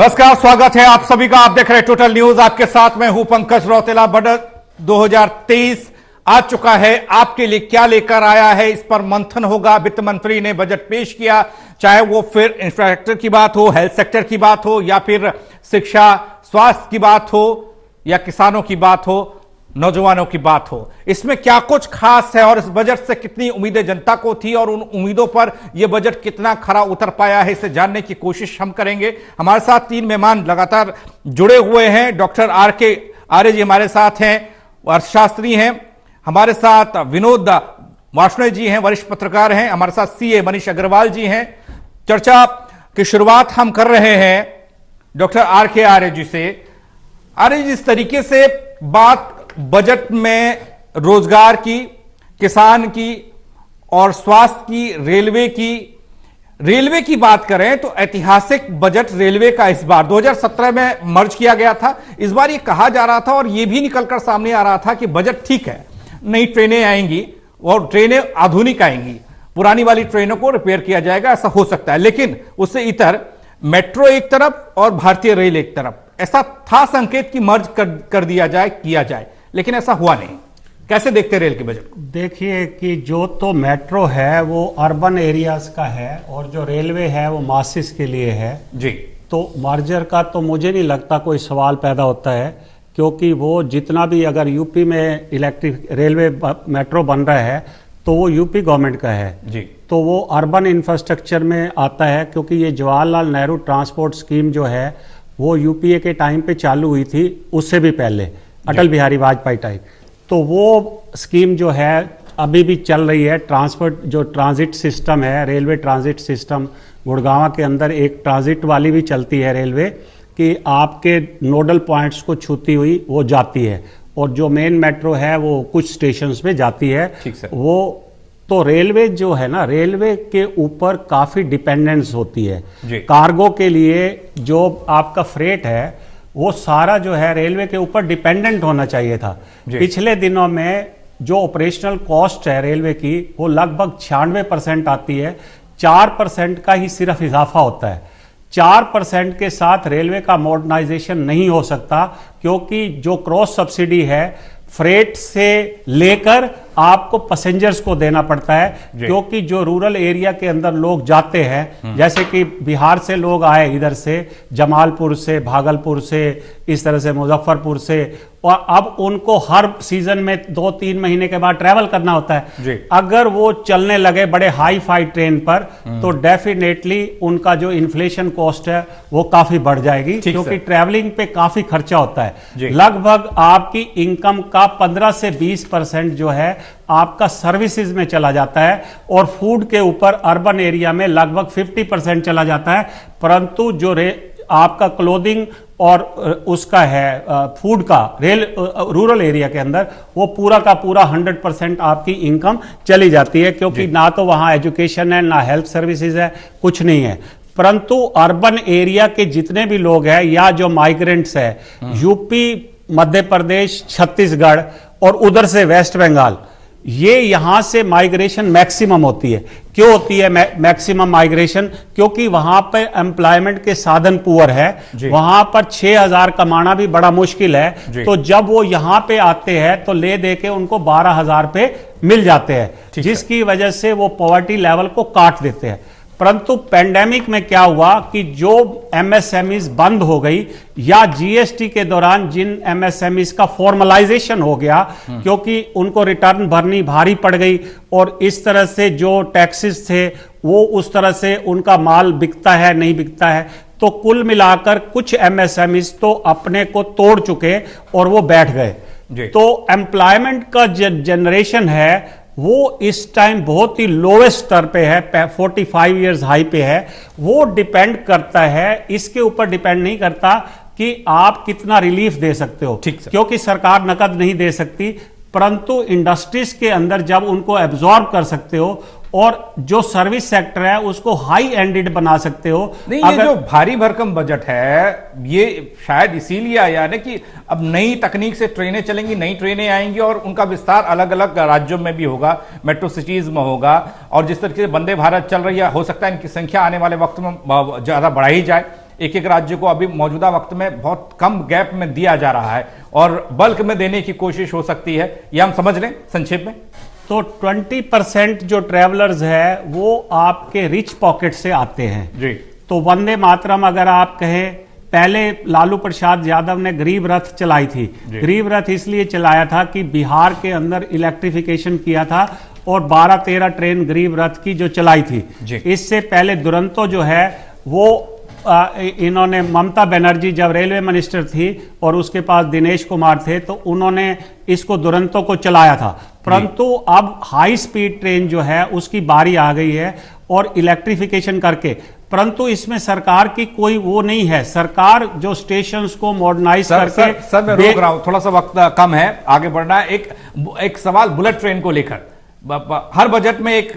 नमस्कार, स्वागत है आप सभी का। आप देख रहे हैं टोटल न्यूज। आपके साथ मैं हूं पंकज रौतेला। बजट 2023 आ चुका है। आपके लिए क्या लेकर आया है, इस पर मंथन होगा। वित्त मंत्री ने बजट पेश किया, चाहे वो फिर इंफ्रास्ट्रक्चर की बात हो, हेल्थ सेक्टर की बात हो, या फिर शिक्षा स्वास्थ्य की बात हो, या किसानों की बात हो, नौजवानों की बात हो। इसमें क्या कुछ खास है और इस बजट से कितनी उम्मीदें जनता को थी और उन उम्मीदों पर यह बजट कितना खरा उतर पाया है, इसे जानने की कोशिश हम करेंगे। हमारे साथ तीन मेहमान लगातार जुड़े हुए हैं। Doctor R K. आर्य जी हमारे साथ हैं, अर्थशास्त्री हैं। हमारे साथ विनोद वार्ष्णेय जी हैं, वरिष्ठ पत्रकार हैं। हमारे साथ सीए मनीष अग्रवाल जी हैं। चर्चा की शुरुआत हम कर रहे हैं डॉक्टर आर.के. आर्य जी से। आर्य जी, इस तरीके से बात बजट में रोजगार की, किसान की और स्वास्थ्य की, रेलवे की बात करें तो ऐतिहासिक बजट रेलवे का इस बार 2017 में मर्ज किया गया था। इस बार ये कहा जा रहा था और ये भी निकलकर सामने आ रहा था कि बजट ठीक है, नई ट्रेनें आएंगी और ट्रेनें आधुनिक आएंगी, पुरानी वाली ट्रेनों को रिपेयर किया जाएगा, ऐसा हो सकता है। लेकिन उससे इतर मेट्रो एक तरफ और भारतीय रेल एक तरफ, ऐसा था संकेत कि मर्ज कर दिया जाए, किया जाए, लेकिन ऐसा हुआ नहीं। कैसे देखते रेल के बजट को? देखिए कि जो तो मेट्रो है वो अर्बन एरियाज का है और जो रेलवे है वो मासिस के लिए है जी। तो मर्जर का तो मुझे नहीं लगता कोई सवाल पैदा होता है, क्योंकि वो जितना भी अगर यूपी में इलेक्ट्रिक रेलवे मेट्रो बन रहा है तो वो यूपी गवर्नमेंट का है जी। तो वो अर्बन इंफ्रास्ट्रक्चर में आता है, क्योंकि ये जवाहरलाल नेहरू ट्रांसपोर्ट स्कीम जो है वो यूपीए के टाइम पे चालू हुई थी, उससे भी पहले अटल बिहारी वाजपेयी टाइम। तो वो स्कीम जो है अभी भी चल रही है। ट्रांसपोर्ट जो ट्रांजिट सिस्टम है, रेलवे ट्रांजिट सिस्टम, गुड़गांव के अंदर एक ट्रांजिट वाली भी चलती है रेलवे, कि आपके नोडल पॉइंट्स को छूती हुई वो जाती है, और जो मेन मेट्रो है वो कुछ स्टेशंस पे जाती है। ठीक सर। वो तो रेलवे जो है ना, रेलवे के ऊपर काफी डिपेंडेंस होती है जी। कार्गो के लिए जो आपका फ्रेट है वो सारा जो है रेलवे के ऊपर डिपेंडेंट होना चाहिए था। पिछले दिनों में जो ऑपरेशनल कॉस्ट है रेलवे की वो लगभग 96% आती है, 4% का ही सिर्फ इजाफा होता है। 4% के साथ रेलवे का मॉडर्नाइजेशन नहीं हो सकता, क्योंकि जो क्रॉस सब्सिडी है फ्रेट से लेकर आपको पैसेंजर्स को देना पड़ता है, क्योंकि जो रूरल एरिया के अंदर लोग जाते हैं, जैसे कि बिहार से लोग आए, इधर से जमालपुर से, भागलपुर से, इस तरह से मुजफ्फरपुर से, और अब उनको हर सीजन में 2-3 महीने के बाद ट्रैवल करना होता है। अगर वो चलने लगे बड़े हाई फाई ट्रेन पर तो डेफिनेटली उनका जो इन्फ्लेशन कॉस्ट है वो काफी बढ़ जाएगी, क्योंकि ट्रैवलिंग पे काफी खर्चा होता है। लगभग आपकी इनकम का 15 से 20% जो है आपका सर्विसेज में चला जाता है, और फूड के ऊपर अर्बन एरिया में लगभग 50% चला जाता है। परंतु जो आपका क्लोथिंग और उसका है फूड का रूरल एरिया के अंदर वो पूरा का पूरा 100% आपकी इनकम चली जाती है, क्योंकि ना तो वहां एजुकेशन है, ना हेल्थ सर्विसेज है, कुछ नहीं है। परंतु अर्बन एरिया के जितने भी लोग हैं या जो माइग्रेंट्स है, यूपी, मध्य प्रदेश, छत्तीसगढ़ और उधर से वेस्ट बंगाल, ये यहां से माइग्रेशन मैक्सिमम होती है। क्यों होती है मैक्सिमम माइग्रेशन? क्योंकि वहां पर एम्प्लॉयमेंट के साधन पुअर है, वहां पर 6,000 कमाना भी बड़ा मुश्किल है। तो जब वो यहां पे आते हैं तो ले दे के उनको 12,000 पे मिल जाते हैं, जिसकी वजह से वो पॉवर्टी लेवल को काट देते हैं। परंतु पेंडेमिक में क्या हुआ कि जो एमएसएमईज बंद हो गई, या जीएसटी के दौरान जिन एमएसएमईज का फॉर्मलाइजेशन हो गया, क्योंकि उनको रिटर्न भरनी भारी पड़ गई, और इस तरह से जो टैक्सेस थे वो उस तरह से उनका माल बिकता है नहीं बिकता है, तो कुल मिलाकर कुछ एमएसएमईज तो अपने को तोड़ चुके और वो बैठ गए। तो एम्प्लॉयमेंट का जनरेशन है वो इस टाइम बहुत ही लोएस्ट स्तर पे है, 45 इयर्स हाई पे है। वो डिपेंड करता है, इसके ऊपर डिपेंड नहीं करता कि आप कितना रिलीफ दे सकते हो, क्योंकि सरकार नकद नहीं दे सकती, परंतु इंडस्ट्रीज के अंदर जब उनको एब्जॉर्ब कर सकते हो और जो सर्विस सेक्टर है उसको हाई एंडेड बना सकते हो। नहीं, ये जो भारी भरकम बजट है ये शायद इसीलिए आया ना कि अब नई तकनीक से ट्रेनें चलेंगी, नई ट्रेनें आएंगी और उनका विस्तार अलग अलग राज्यों में भी होगा, मेट्रो सिटीज में होगा, और जिस तरीके से वंदे भारत चल रही है हो सकता है इनकी संख्या आने वाले वक्त में ज्यादा बढ़ाई जाए। एक एक राज्य को अभी मौजूदा वक्त में बहुत कम गैप में दिया जा रहा है और बल्क में देने की कोशिश हो सकती है, ये हम समझ लें संक्षेप में। तो 20% जो ट्रेवलर्स है वो आपके रिच पॉकेट से आते हैं जी। तो वंदे मातरम अगर आप कहें, पहले लालू प्रसाद यादव ने गरीब रथ चलाई थी। गरीब रथ इसलिए चलाया था कि बिहार के अंदर इलेक्ट्रिफिकेशन किया था और 12-13 ट्रेन गरीब रथ की जो चलाई थी। इससे पहले दुरंतो जो है वो इन्होंने, ममता बनर्जी जब रेलवे मिनिस्टर थी और उसके पास दिनेश कुमार थे, तो उन्होंने इसको दुरंतो को चलाया था। परंतु अब हाई स्पीड ट्रेन जो है उसकी बारी आ गई है और इलेक्ट्रिफिकेशन करके, परंतु इसमें सरकार की कोई वो नहीं है। सरकार जो स्टेशंस को मॉडर्नाइज करके सर मैं रोक रहा हूं, थोड़ा सा वक्त कम है, आगे बढ़ना है। एक सवाल बुलेट ट्रेन को लेकर, हर बजट में एक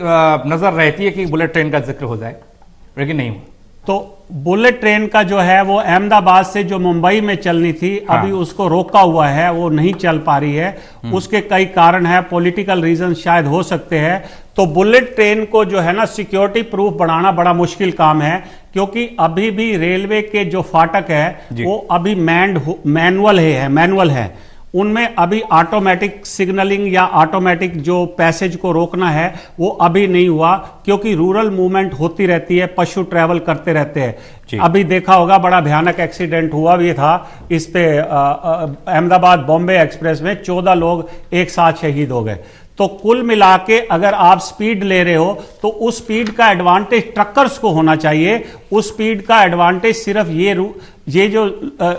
नजर रहती है कि बुलेट ट्रेन का जिक्र हो जाए, लेकिन नहीं हुआ। तो बुलेट ट्रेन का जो है वो अहमदाबाद से जो मुंबई में चलनी थी, अभी उसको रोका हुआ है, वो नहीं चल पा रही है। उसके कई कारण है, पॉलिटिकल रीजन शायद हो सकते हैं। तो बुलेट ट्रेन को जो है ना सिक्योरिटी प्रूफ बनाना बड़ा मुश्किल काम है, क्योंकि अभी भी रेलवे के जो फाटक है वो अभी मैनुअल है। उनमें अभी ऑटोमेटिक सिग्नलिंग या ऑटोमेटिक जो पैसेज को रोकना है वो अभी नहीं हुआ, क्योंकि रूरल मूवमेंट होती रहती है, पशु ट्रैवल करते रहते हैं। अभी देखा होगा बड़ा भयानक एक्सीडेंट हुआ भी था इस पे, अहमदाबाद बॉम्बे एक्सप्रेस में 14 लोग एक साथ शहीद हो गए। तो कुल मिला के अगर आप स्पीड ले रहे हो तो उस स्पीड का एडवांटेज ट्रकर्स को होना चाहिए। उस स्पीड का एडवांटेज सिर्फ ये जो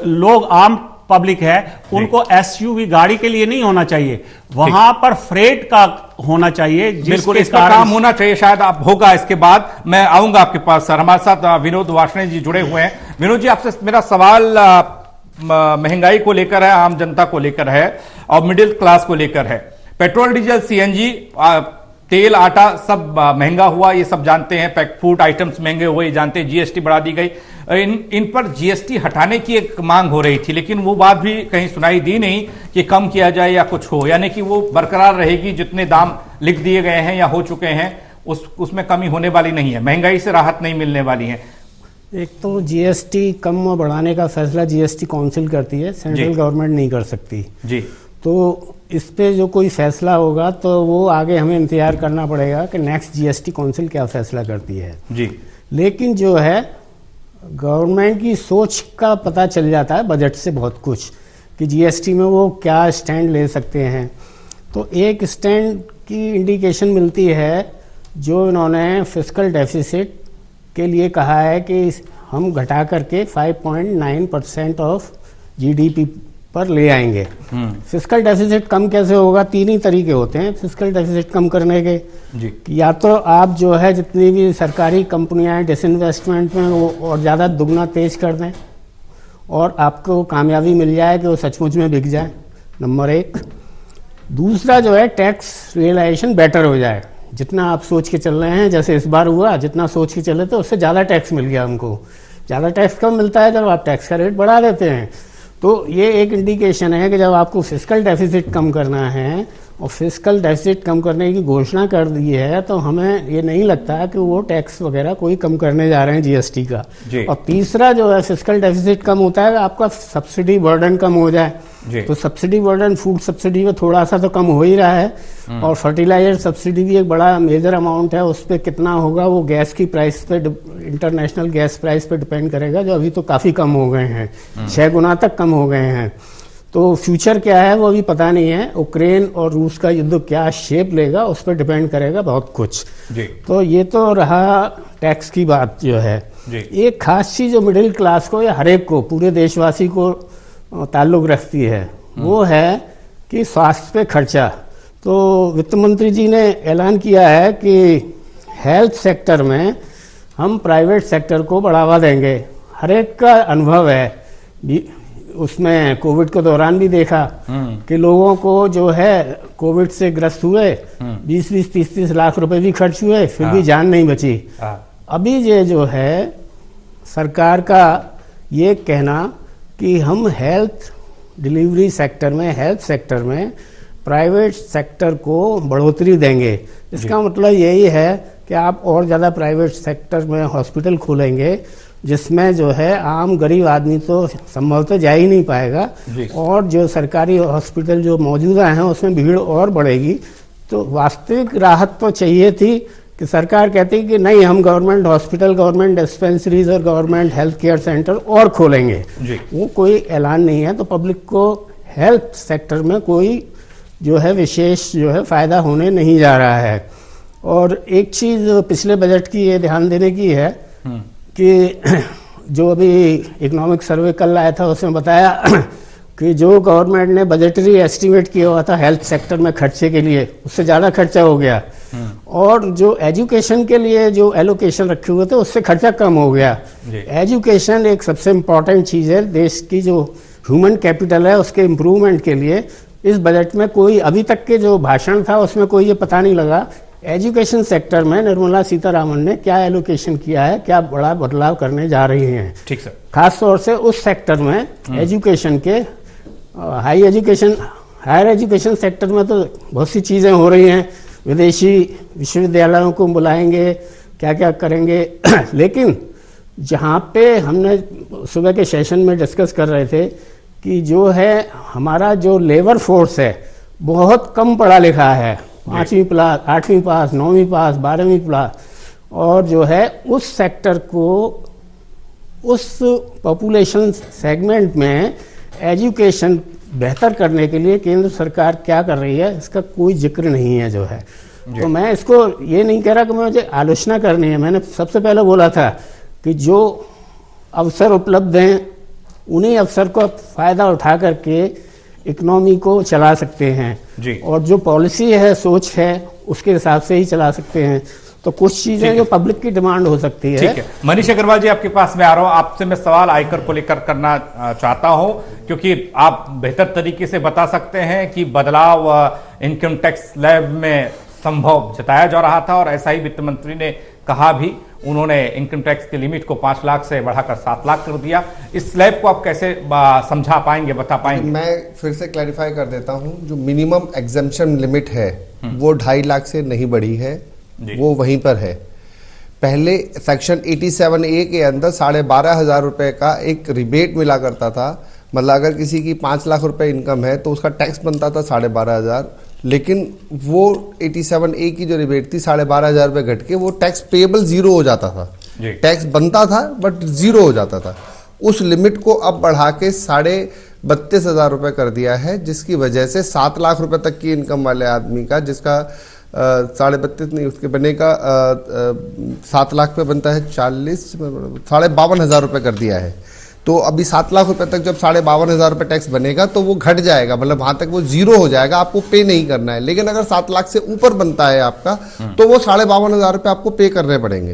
लोग आम पब्लिक है उनको एसयूवी गाड़ी के लिए नहीं होना चाहिए, वहां पर फ्रेट का होना चाहिए। बिल्कुल, इस पर काम होना चाहिए, शायद आप होगा। इसके बाद मैं आऊंगा आपके पास। सर हमारे साथ विनोद वार्ष्णेय जी जुड़े हुए हैं। विनोद जी, आपसे मेरा सवाल महंगाई को लेकर है, आम जनता को लेकर है और मिडिल क्लास को लेकर है। पेट्रोल, डीजल, सीएनजी, तेल, आटा सब महंगा हुआ, ये सब जानते हैं। पैक फूड आइटम्स महंगे हुए जानते हैं। जीएसटी बढ़ा दी गई। इन पर जीएसटी हटाने की एक मांग हो रही थी, लेकिन वो बात भी कहीं सुनाई दी नहीं कि कम किया जाए या कुछ हो, यानी कि वो बरकरार रहेगी। जितने दाम लिख दिए गए हैं या हो चुके हैं उसमें कमी होने वाली नहीं है, महंगाई से राहत नहीं मिलने वाली है। एक तो जीएसटी कम और बढ़ाने का फैसला जीएसटी काउंसिल करती है, सेंट्रल गवर्नमेंट नहीं कर सकती जी। तो इस पे जो कोई फैसला होगा तो वो आगे हमें इंतजार करना पड़ेगा कि नेक्स्ट जीएसटी काउंसिल क्या फैसला करती है जी। लेकिन जो है गवर्नमेंट की सोच का पता चल जाता है बजट से बहुत कुछ, कि जीएसटी में वो क्या स्टैंड ले सकते हैं। तो एक स्टैंड की इंडिकेशन मिलती है जो इन्होंने फिस्कल डेफिसिट के लिए कहा है कि हम घटा करके 5.9% ऑफ जीडीपी पर ले आएंगे। फिस्कल डेफिसिट कम कैसे होगा? 3 ही तरीके होते हैं फिस्कल डेफिसिट कम करने के जी। या तो आप जो है जितनी भी सरकारी कंपनियां हैं डिसइन्वेस्टमेंट में वो और ज़्यादा दुगना तेज कर दें और आपको कामयाबी मिल जाए कि वो सचमुच में बिक जाए, नंबर 1। दूसरा जो है टैक्स रियलाइजेशन बेटर हो जाए। जितना आप सोच के चल रहे हैं, जैसे इस बार हुआ, जितना सोच के चले थे उससे ज़्यादा टैक्स मिल गया हमको। ज़्यादा टैक्स कब मिलता है? जब आप टैक्स का रेट बढ़ा देते हैं। तो ये एक इंडिकेशन है कि जब आपको फिस्कल डेफिसिट कम करना है और फिस्कल डेफिसिट कम करने की घोषणा कर दी है, तो हमें ये नहीं लगता कि वो टैक्स वगैरह कोई कम करने जा रहे हैं जीएसटी का। और तीसरा जो है फिस्कल डेफिसिट कम होता है, आपका सब्सिडी बर्डन कम हो जाए। तो सब्सिडी बर्डन फूड सब्सिडी में थोड़ा सा तो कम हो ही रहा है और फर्टिलाइजर सब्सिडी भी एक बड़ा मेजर अमाउंट है। उस पर कितना होगा वो गैस की प्राइस पे, इंटरनेशनल गैस प्राइस पे डिपेंड करेगा, जो अभी तो काफ़ी कम हो गए हैं, 6 गुना तक कम हो गए हैं। तो फ्यूचर क्या है वो अभी पता नहीं है। यूक्रेन और रूस का युद्ध क्या शेप लेगा उस पर डिपेंड करेगा बहुत कुछ जी। तो ये तो रहा टैक्स की बात जो है जी। एक खास चीज़ जो मिडिल क्लास को या हर एक को, पूरे देशवासी को ताल्लुक रखती है वो है कि स्वास्थ्य पे खर्चा। तो वित्त मंत्री जी ने ऐलान किया है कि हेल्थ सेक्टर में हम प्राइवेट सेक्टर को बढ़ावा देंगे। हर एक का अनुभव है, उसमें कोविड के दौरान भी देखा कि लोगों को जो है कोविड से ग्रस्त हुए 20-20, 30-30 लाख रुपए भी खर्च हुए, फिर भी जान नहीं बची। अभी ये जो है सरकार का ये कहना कि हम हेल्थ डिलीवरी सेक्टर में, हेल्थ सेक्टर में प्राइवेट सेक्टर को बढ़ोतरी देंगे। इसका मतलब यही है कि आप और ज़्यादा प्राइवेट सेक्टर में हॉस्पिटल खोलेंगे जिसमें जो है आम गरीब आदमी तो संभवतः जा ही नहीं पाएगा जी। और जो सरकारी हॉस्पिटल जो मौजूदा हैं उसमें भीड़ और बढ़ेगी। तो वास्तविक राहत तो चाहिए थी कि सरकार कहती कि नहीं, हम गवर्नमेंट हॉस्पिटल, गवर्नमेंट डिस्पेंसरीज और गवर्नमेंट हेल्थ केयर सेंटर और खोलेंगे जी। वो कोई ऐलान नहीं है। तो पब्लिक को हेल्थ सेक्टर में कोई जो है विशेष जो है फायदा होने नहीं जा रहा है। और एक चीज़ पिछले बजट की ये ध्यान देने की है कि जो अभी इकोनॉमिक सर्वे कल आया था उसमें बताया कि जो गवर्नमेंट ने बजटरी एस्टीमेट किया हुआ था हेल्थ सेक्टर में खर्चे के लिए, उससे ज़्यादा खर्चा हो गया। और जो एजुकेशन के लिए जो एलोकेशन रखे हुए थे उससे खर्चा कम हो गया। एजुकेशन एक सबसे इम्पॉर्टेंट चीज़ है, देश की जो ह्यूमन कैपिटल है उसके इम्प्रूवमेंट के लिए इस बजट में कोई, अभी तक के जो भाषण था उसमें कोई ये पता नहीं लगा एजुकेशन सेक्टर में निर्मला सीतारामन ने क्या एलोकेशन किया है, क्या बड़ा बदलाव करने जा रही हैं। ठीक सर। खास तौर से उस सेक्टर में एजुकेशन के हायर एजुकेशन सेक्टर में तो बहुत सी चीज़ें हो रही हैं, विदेशी विश्वविद्यालयों को बुलाएंगे, क्या क्या करेंगे लेकिन जहाँ पे हमने सुबह के सेशन में डिस्कस कर रहे थे कि जो है हमारा जो लेबर फोर्स है बहुत कम पढ़ा लिखा है, 5वीं पास, 8वीं पास, 9वीं पास, 12वीं पास, और जो है उस सेक्टर को, उस पॉपुलेशन सेगमेंट में एजुकेशन बेहतर करने के लिए केंद्र सरकार क्या कर रही है इसका कोई जिक्र नहीं है जो है। तो मैं इसको ये नहीं कह रहा कि मुझे आलोचना करनी है, मैंने सबसे पहले बोला था कि जो अवसर उपलब्ध हैं उन्हीं अवसर को फायदा उठा करके इकोनॉमी को चला सकते हैं जी। और जो पॉलिसी है, सोच है, उसके हिसाब से ही चला सकते हैं। तो कुछ चीजें जो पब्लिक की डिमांड हो सकती है। ठीक है, मनीष अग्रवाल जी आपके पास में आ रहा हूं, आपसे मैं सवाल आयकर को लेकर करना चाहता हूं क्योंकि आप बेहतर तरीके से बता सकते हैं कि बदलाव इनकम टैक्स स्लैब में संभव जताया जा रहा था और ऐसा ही वित्त मंत्री ने कहा भी। उन्होंने इनकम टैक्स की लिमिट को 5 लाख से बढ़ाकर 7 लाख कर दिया। इस स्लैब को आप कैसे समझा पाएंगे, बता पाएंगे? मैं फिर से क्लैरिफाई कर देता हूं, जो मिनिमम एग्जेम्पशन लिमिट है वो 2.5 लाख से नहीं बढ़ी है, वो वहीं पर है। पहले सेक्शन 87A के अंदर 12,500 रुपए का एक रिबेट मिला करता था, मतलब अगर किसी की 5 लाख रुपए इनकम है तो उसका टैक्स बनता था 12,500, लेकिन वो 87A की जो रिबेट थी 12,500 रुपए घट के वो टैक्स पेएबल 0 हो जाता था। टैक्स बनता था बट 0 हो जाता था। उस लिमिट को अब बढ़ा के 32,500 रुपए कर दिया है, जिसकी वजह से 7 लाख रुपए तक की इनकम वाले आदमी का, जिसका 32,500 नहीं, उसके बने का 7 लाख पे बनता है 40, 52,500 रुपए कर दिया है। तो अभी 7 लाख रुपए तक जब 52,500 रुपए टैक्स बनेगा तो वो घट जाएगा, मतलब वहां तक वो 0 हो जाएगा, आपको पे नहीं करना है। लेकिन अगर 7 लाख से ऊपर बनता है आपका तो वो 52,500 रुपए आपको पे करने पड़ेंगे।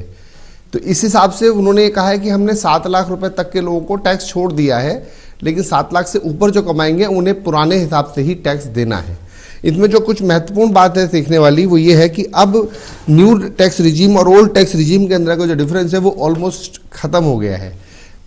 तो इस हिसाब से उन्होंने कहा है कि हमने 7 लाख रुपए तक के लोगों को टैक्स छोड़ दिया है, लेकिन 7 लाख से ऊपर जो कमाएंगे उन्हें पुराने हिसाब से ही टैक्स देना है। इसमें जो कुछ महत्वपूर्ण बात है सीखने वाली वो ये है कि अब न्यू टैक्स रिजीम और ओल्ड टैक्स रिजीम के अंदर का जो डिफरेंस है वो ऑलमोस्ट खत्म हो गया है।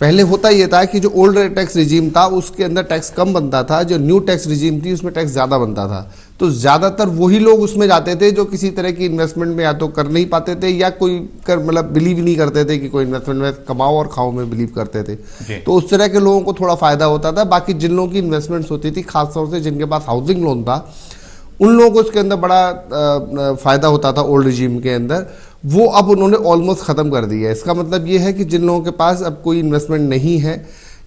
पहले होता ये था कि जो ओल्ड टैक्स रिजीम था उसके अंदर टैक्स कम बनता था, जो न्यू टैक्स रिजीम थी उसमें टैक्स ज़्यादा बनता था। तो ज़्यादातर वही लोग उसमें जाते थे जो किसी तरह की इन्वेस्टमेंट में या तो कर नहीं पाते थे या कोई मतलब बिलीव नहीं करते थे कि कोई इन्वेस्टमेंट में कमाओ और खाओ में बिलीव करते थे। तो उस तरह के लोगों को थोड़ा फायदा होता था। बाकी जिन लोगों की इन्वेस्टमेंट्स होती थी, खासतौर से जिनके पास हाउसिंग लोन था, उन लोगों को इसके अंदर बड़ा फायदा होता था ओल्ड रिजीम के अंदर, वो अब उन्होंने ऑलमोस्ट खत्म कर दिया है। इसका मतलब ये है कि जिन लोगों के पास अब कोई इन्वेस्टमेंट नहीं है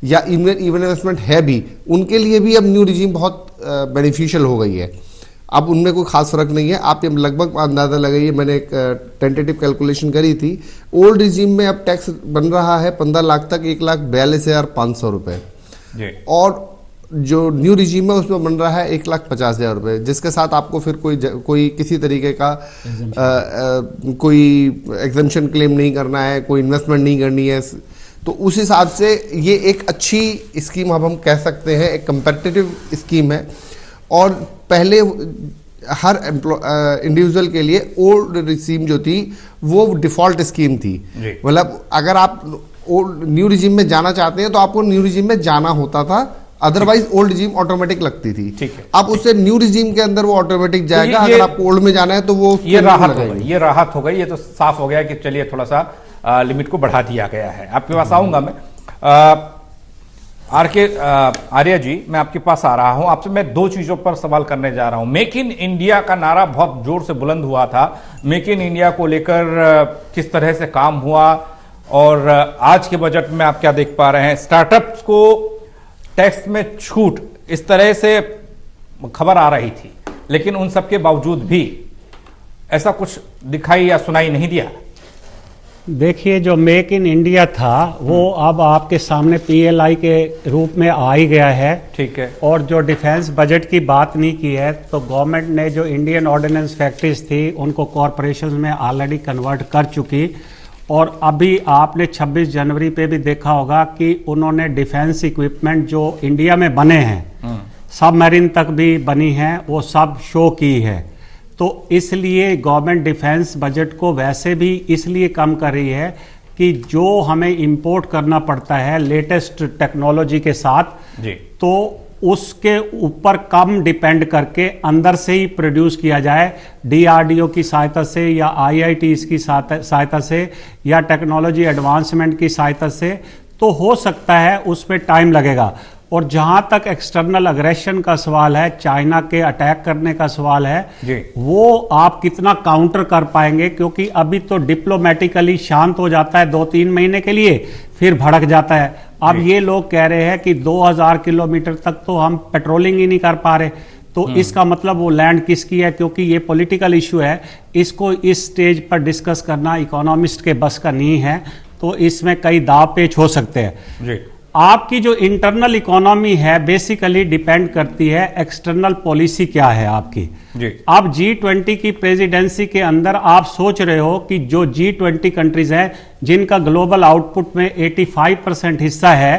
या इवन इन्वेस्टमेंट है भी, उनके लिए भी अब न्यू रिजीम बहुत बेनिफिशियल हो गई है। अब उनमें कोई खास फर्क नहीं है। आप ये लगभग अंदाजा लगाइए, मैंने एक टेंटेटिव कैलकुलेशन करी थी, ओल्ड रिजीम में अब टैक्स बन रहा है 15 लाख तक 1,42,500 रुपए, और जो न्यू रिजीम है उसमें बन रहा है 1,50,000 रुपए, जिसके साथ आपको फिर कोई किसी तरीके का कोई एग्जेम्पशन क्लेम नहीं करना है, कोई इन्वेस्टमेंट नहीं करनी है। तो उस हिसाब से ये एक अच्छी स्कीम अब हम कह सकते हैं, एक कंपेटिटिव स्कीम है। और पहले हर इंडिविजुअल के लिए ओल्ड रिजीम जो थी वो डिफॉल्ट स्कीम थी, मतलब अगर आप न्यू रिजीम में जाना चाहते हैं तो आपको न्यू रिजीम में जाना होता था, अदरवाइज ओल्ड रिजीम ऑटोमेटिक लगती थी। ठीक है, अब उससे न्यू रिजीम के अंदर वो ऑटोमेटिक जाएगा। अगर आपको ओल्ड में जाना है तो वो ये राहत हो गई, ये राहत हो गई। ये तो साफ हो गया कि चलिए थोड़ा सा लिमिट को बढ़ा दिया गया है। आपके पास आऊंगा मैं। आर्या जी, मैं आपके पास आ रहा हूं। आपसे मैं दो चीजों पर सवाल करने जा रहा हूं। मेक इन इंडिया का नारा बहुत जोर से बुलंद हुआ था। मेक इन इंडिया को लेकर किस तरह से काम हुआ और आज के बजट में आप क्या देख पा रहे हैं? स्टार्टअप्स को टैक्स में छूट, इस तरह से खबर आ रही थी, लेकिन उन सबके बावजूद भी ऐसा कुछ दिखाई या सुनाई नहीं दिया। देखिए, जो मेक इन इंडिया था वो अब आपके सामने पीएलआई के रूप में आ ही गया है। ठीक है। और जो डिफेंस बजट की बात नहीं की है, तो गवर्नमेंट ने जो इंडियन ऑर्डिनेंस फैक्ट्रीज थी उनको कॉरपोरेशन में ऑलरेडी कन्वर्ट कर चुकी। और अभी आपने 26 जनवरी पे भी देखा होगा कि उन्होंने डिफेंस इक्विपमेंट जो इंडिया में बने हैं, सबमरीन तक भी बनी हैं, वो सब शो की है। तो इसलिए गवर्नमेंट डिफेंस बजट को वैसे भी इसलिए कम कर रही है कि जो हमें इंपोर्ट करना पड़ता है लेटेस्ट टेक्नोलॉजी के साथ जी, तो उसके ऊपर कम डिपेंड करके अंदर से ही प्रोड्यूस किया जाए, डीआरडीओ की सहायता से या आईआईटीज की सहायता से या टेक्नोलॉजी एडवांसमेंट की सहायता से। तो हो सकता है उस पर टाइम लगेगा। और जहां तक एक्सटर्नल अग्रेशन का सवाल है, चाइना के अटैक करने का सवाल है जी, वो आप कितना काउंटर कर पाएंगे? क्योंकि अभी तो डिप्लोमेटिकली शांत हो जाता है 2-3 महीने के लिए, फिर भड़क जाता है। अब ये लोग कह रहे हैं कि 2000 किलोमीटर तक तो हम पेट्रोलिंग ही नहीं कर पा रहे। तो इसका मतलब वो लैंड किसकी है? क्योंकि ये पॉलिटिकल इशू है, इसको इस स्टेज पर डिस्कस करना इकोनॉमिस्ट के बस का नहीं है। तो इसमें कई दाव पेच हो सकते हैं जी। आपकी जो इंटरनल इकोनॉमी है बेसिकली डिपेंड करती है एक्सटर्नल पॉलिसी क्या है आपकी जी। अब G20 की प्रेसिडेंसी के अंदर आप सोच रहे हो कि जो G20 कंट्रीज हैं जिनका ग्लोबल आउटपुट में 85% हिस्सा है,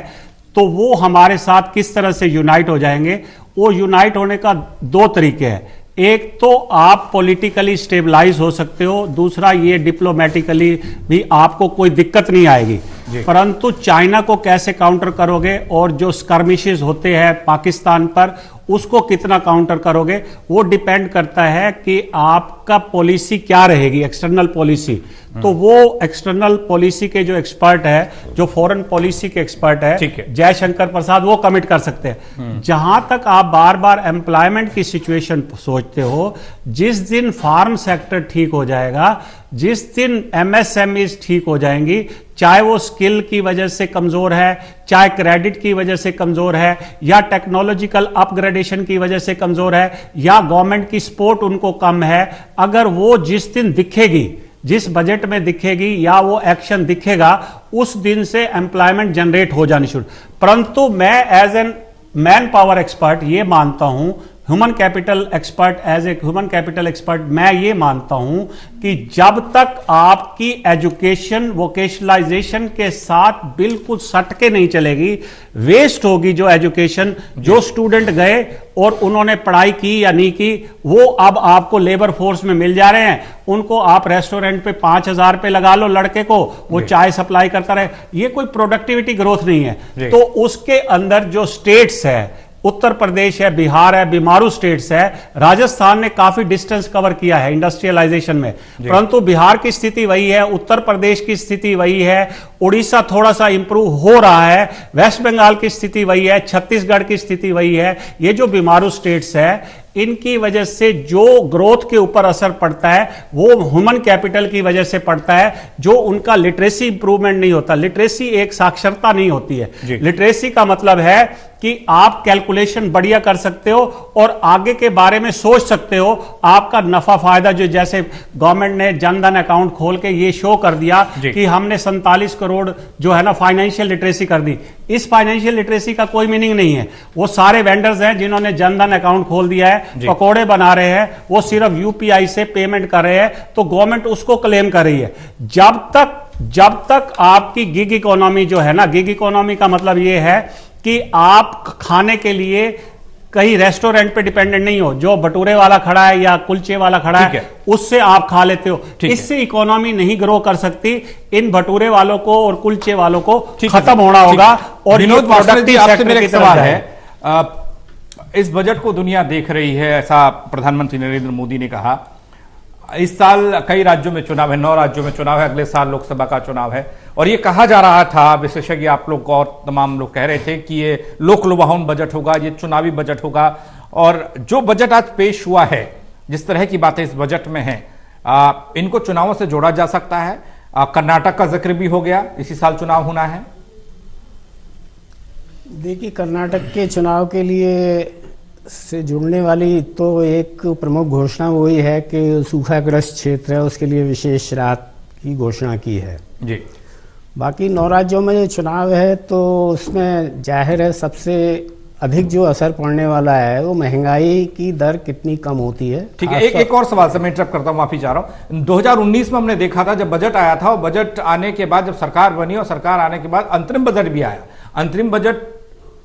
तो वो हमारे साथ किस तरह से यूनाइट हो जाएंगे? वो यूनाइट होने का दो तरीके हैं। एक तो आप पॉलिटिकली स्टेबलाइज हो सकते हो, दूसरा ये डिप्लोमेटिकली भी आपको कोई दिक्कत नहीं आएगी। परंतु चाइना को कैसे काउंटर करोगे और जो स्कर्मिशेस होते हैं पाकिस्तान पर, उसको कितना काउंटर करोगे, वो डिपेंड करता है कि आपका पॉलिसी क्या रहेगी, एक्सटर्नल पॉलिसी। तो वो एक्सटर्नल पॉलिसी के जो एक्सपर्ट है, जो फॉरेन पॉलिसी के एक्सपर्ट है जयशंकर प्रसाद, वो कमिट कर सकते हैं। जहां तक आप बार बार एम्प्लॉयमेंट की सिचुएशन सोचते हो, जिस दिन फार्म सेक्टर ठीक हो जाएगा, जिस दिन एमएसएमईज ठीक हो जाएंगी, चाहे वो स्किल की वजह से कमजोर है, चाहे क्रेडिट की वजह से कमजोर है, या टेक्नोलॉजिकल अपग्रेडेशन की वजह से कमजोर है, या गवर्नमेंट की सपोर्ट उनको कम है, अगर वो जिस दिन दिखेगी, जिस बजट में दिखेगी या वो एक्शन दिखेगा, उस दिन से एम्प्लॉयमेंट जनरेट हो जानी शुरू। परंतु मैं as an man power expert ये मानता हूं, human capital expert, as a human capital expert मैं ये मानता हूं कि जब तक आपकी एजुकेशन वोकेशनलाइजेशन के साथ बिल्कुल सटके नहीं चलेगी, वेस्ट होगी जो एजुकेशन, जो स्टूडेंट गए और उन्होंने पढ़ाई की या नहीं की, वो अब आपको लेबर फोर्स में मिल जा रहे हैं। उनको आप रेस्टोरेंट पे 5000 पे लगा लो लड़के को, वो चाय सप्लाई करता रहे, ये कोई प्रोडक्टिविटी ग्रोथ नहीं है। तो उसके अंदर जो स्टेट्स है, उत्तर प्रदेश है, बिहार है, बीमारू स्टेट्स है, राजस्थान ने काफी डिस्टेंस कवर किया है इंडस्ट्रियलाइजेशन में, परंतु बिहार की स्थिति वही है, उत्तर प्रदेश की स्थिति वही है, उड़ीसा थोड़ा सा इंप्रूव हो रहा है, वेस्ट बंगाल की स्थिति वही है, छत्तीसगढ़ की स्थिति वही है। ये जो बीमारू स्टेट्स है, इनकी वजह से जो ग्रोथ के ऊपर असर पड़ता है वो ह्यूमन कैपिटल की वजह से पड़ता है, जो उनका लिटरेसी इंप्रूवमेंट नहीं होता। लिटरेसी एक साक्षरता नहीं होती है। लिटरेसी का मतलब है कि आप कैलकुलेशन बढ़िया कर सकते हो और आगे के बारे में सोच सकते हो। आपका नफा फायदा, जो जैसे गवर्नमेंट ने जनधन अकाउंट खोल के ये शो कर दिया कि हमने 47 करोड़ जो है ना फाइनेंशियल लिटरेसी कर दी। इस फाइनेंशियल लिटरेसी का कोई मीनिंग नहीं है। वो सारे वेंडर्स हैं जिन्होंने जनधन अकाउंट खोल दिया है, पकोड़े बना रहे हैं, वो सिर्फ यूपीआई से पेमेंट कर रहे हैं, तो गवर्नमेंट उसको क्लेम कर रही है। जब तक आपकी गिग इकोनॉमी जो है ना, गिग इकोनॉमी का मतलब ये है कि आप खाने के लिए कहीं रेस्टोरेंट पे डिपेंडेंट नहीं हो, जो भटूरे वाला खड़ा है या कुलचे वाला खड़ा है उससे आप खा लेते हो। इससे इकोनॉमी नहीं ग्रो कर सकती। इन भटूरे वालों को और कुलचे वालों को खत्म होना होगा। और विनोद प्रोडक्टिव सेक्टर की सवाल है, इस बजट को दुनिया देख रही है, ऐसा प्रधानमंत्री नरेंद्र मोदी ने कहा। इस साल कई राज्यों में चुनाव है, 9 राज्यों में चुनाव है, अगले साल लोकसभा का चुनाव है और ये कहा जा रहा था, विशेषज्ञ आप लोग और तमाम लोग कह रहे थे कि ये लोक लुभावन बजट होगा, ये चुनावी बजट होगा। और जो बजट आज पेश हुआ है, जिस तरह की बातें इस बजट में हैं, इनको चुनावों से जोड़ा जा सकता है। कर्नाटक का जिक्र भी हो गया, इसी साल चुनाव होना है। देखिए, कर्नाटक के चुनाव के लिए से जुड़ने वाली तो एक प्रमुख घोषणा वही है कि सूखाग्रस्त क्षेत्र है, उसके लिए विशेष राहत की घोषणा की है जी। बाकी 9 राज्यों में जो चुनाव है तो उसमें जाहिर है सबसे अधिक जो असर पड़ने वाला है वो महंगाई की दर कितनी कम होती है। ठीक है, एक और सवाल से मैं इंटरप्ट करता हूं, माफी चाह रहा हूं। 2019 में हमने देखा था जब बजट आया था, और बजट आने के बाद जब सरकार बनी और सरकार आने के बाद अंतरिम बजट भी आया, अंतरिम बजट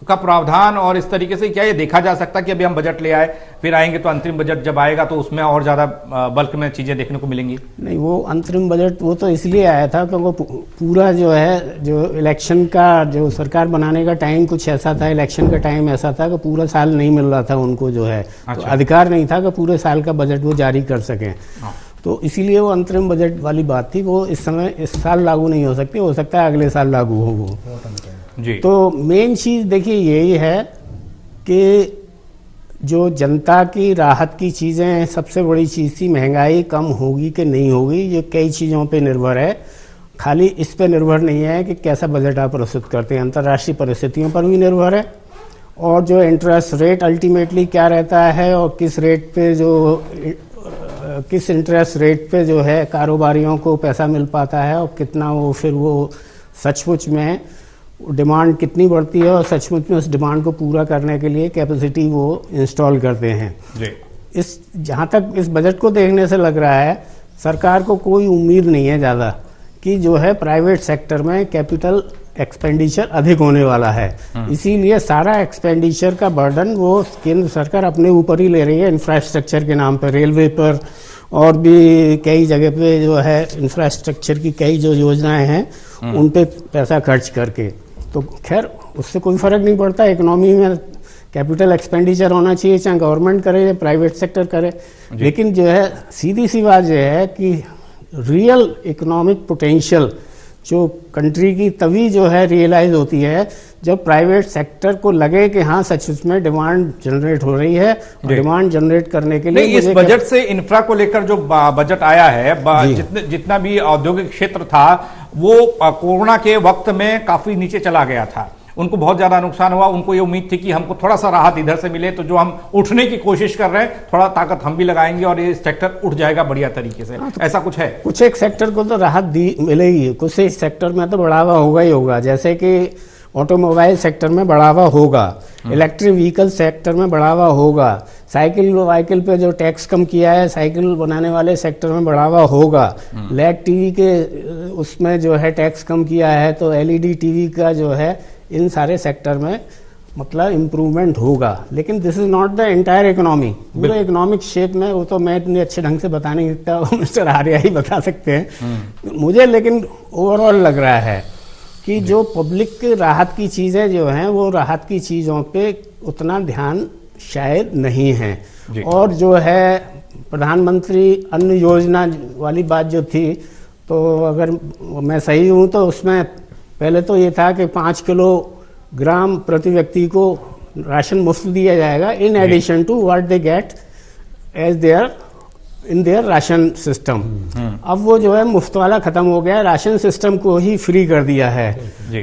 का प्रावधान और इस तरीके से क्या ये देखा जा सकता कि अभी हम बजट ले आए, फिर आएंगे तो अंतरिम बजट जब आएगा तो उसमें और ज्यादा बल्क में चीजें देखने को मिलेंगी? नहीं, वो अंतरिम बजट वो तो इसलिए आया था क्योंकि पूरा जो है जो इलेक्शन का जो सरकार बनाने का टाइम कुछ ऐसा था, इलेक्शन का टाइम ऐसा था कि पूरा साल नहीं मिल रहा था उनको, जो है तो अधिकार नहीं था कि पूरे साल का बजट वो जारी कर सकें। तो इसीलिए वो अंतरिम बजट वाली बात थी, वो इस समय इस साल लागू नहीं हो सकती, हो सकता है अगले साल लागू हो वो जी। तो मेन चीज देखिए यही है कि जो जनता की राहत की चीजें, सबसे बड़ी चीज थी महंगाई कम होगी कि नहीं होगी, ये कई चीजों पे निर्भर है, खाली इस पे निर्भर नहीं है कि कैसा बजट आप प्रस्तुत करते हैं, अंतर्राष्ट्रीय परिस्थितियों पर भी निर्भर है, और जो इंटरेस्ट रेट अल्टीमेटली क्या रहता है और किस रेट पे किस इंटरेस्ट रेट पे जो है कारोबारियों को पैसा मिल पाता है और कितना वो फिर वो सचमुच में डिमांड कितनी बढ़ती है और सचमुच में उस डिमांड को पूरा करने के लिए कैपेसिटी वो इंस्टॉल करते हैं जी। इस जहाँ तक इस बजट को देखने से लग रहा है सरकार को कोई उम्मीद नहीं है ज़्यादा कि जो है प्राइवेट सेक्टर में कैपिटल एक्सपेंडिचर अधिक होने वाला है, इसीलिए सारा एक्सपेंडिचर का बर्डन वो केंद्र सरकार अपने ऊपर ही ले रही है इंफ्रास्ट्रक्चर के नाम पर, रेलवे पर और भी कई जगह पे जो है इंफ्रास्ट्रक्चर की कई जो योजनाएं हैं उन पे पैसा खर्च करके। तो खैर उससे कोई फर्क नहीं पड़ता, इकोनॉमी में कैपिटल एक्सपेंडिचर होना चाहिए, चाहे गवर्नमेंट करे या प्राइवेट सेक्टर करे, लेकिन जो है सीधी सी बात जो है कि रियल इकोनॉमिक पोटेंशियल जो कंट्री की तभी जो है रियलाइज होती है जब प्राइवेट सेक्टर को लगे कि हाँ सचमुच में डिमांड जनरेट हो रही है, डिमांड जनरेट करने के लिए इस बजट से इंफ्रा को लेकर जो बजट आया है, जितना भी औद्योगिक क्षेत्र था वो कोरोना के वक्त में काफी नीचे चला गया था, उनको बहुत ज्यादा नुकसान हुआ, उनको ये उम्मीद थी कि हमको थोड़ा सा राहत इधर से मिले, तो जो हम उठने की कोशिश कर रहे हैं थोड़ा ताकत हम भी लगाएंगे और ये सेक्टर उठ जाएगा बढ़िया तरीके से। तो ऐसा कुछ है? कुछ एक सेक्टर को तो राहत मिलेगी, कुछ एक सेक्टर में तो बढ़ावा होगा ही होगा, जैसे कि ऑटोमोबाइल सेक्टर में बढ़ावा होगा, इलेक्ट्रिक व्हीकल सेक्टर में बढ़ावा होगा, साइकिल वाइकिल पे जो टैक्स कम किया है साइकिल बनाने वाले सेक्टर में बढ़ावा होगा, लेड टीवी के उसमें जो है टैक्स कम किया है तो एलईडी टीवी का जो है इन सारे सेक्टर में मतलब इम्प्रूवमेंट होगा। लेकिन this is not the entire economy, पूरे इकोनॉमिक शेप में वो तो मैं इतने अच्छे ढंग से बता नहीं सकता, मिस्टर आर्या ही बता सकते हैं। मुझे लेकिन ओवरऑल लग रहा है कि जो पब्लिक की राहत की चीज़ें जो हैं वो राहत की चीज़ों पे उतना ध्यान शायद नहीं है, और जो है प्रधानमंत्री अन्न योजना वाली बात जो थी, तो अगर मैं सही हूँ तो उसमें पहले तो ये था कि 5 किलोग्राम प्रति व्यक्ति को राशन मुफ्त दिया जाएगा in addition to what they get as their in their ration system. अब वो जो है मुफ्त वाला खत्म हो गया, राशन सिस्टम को ही फ्री कर दिया है,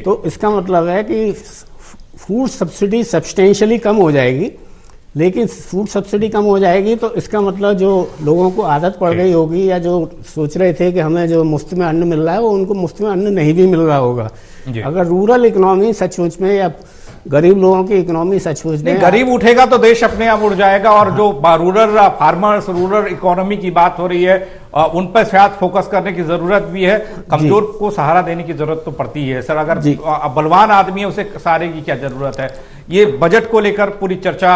तो इसका मतलब है कि फूड सब्सिडी सब्सटेंशियली कम हो जाएगी, लेकिन फूड सब्सिडी कम हो जाएगी तो इसका मतलब जो लोगों को आदत पड़ गई होगी या जो सोच रहे थे कि हमें जो मुफ्त में अन्न मिल रहा है वो उनको मुफ्त में अन्न नहीं भी मिल रहा होगा। अगर रूरल इकोनॉमी सचमुच में या गरीब लोगों की इकोनॉमी सचमुच में गरीब उठेगा तो देश अपने आप उठ जाएगा, और जो रूरल फार्मर्स रूरल इकोनॉमी की बात हो रही है उन पर शायद फोकस करने की जरूरत भी है, कमजोर को सहारा देने की जरूरत तो पड़ती है सर। अगर बलवान आदमी है उसे सहारे की क्या जरूरत है? ये बजट को लेकर पूरी चर्चा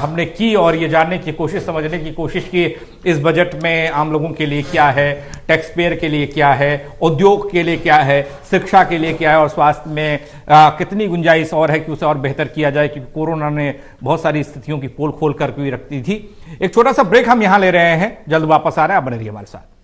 हमने की और ये जानने की कोशिश, समझने की कोशिश की इस बजट में आम लोगों के लिए क्या है, टैक्स पेयर के लिए क्या है, उद्योग के लिए क्या है, शिक्षा के लिए क्या है और स्वास्थ्य में कितनी गुंजाइश और है कि उसे और बेहतर किया जाए, क्योंकि कोरोना ने बहुत सारी स्थितियों की पोल खोल कर भी रखती थी। एक छोटा सा ब्रेक हम यहां ले रहे हैं, जल्द वापस आ रहे हैं, आप बने रहिए हमारे साथ।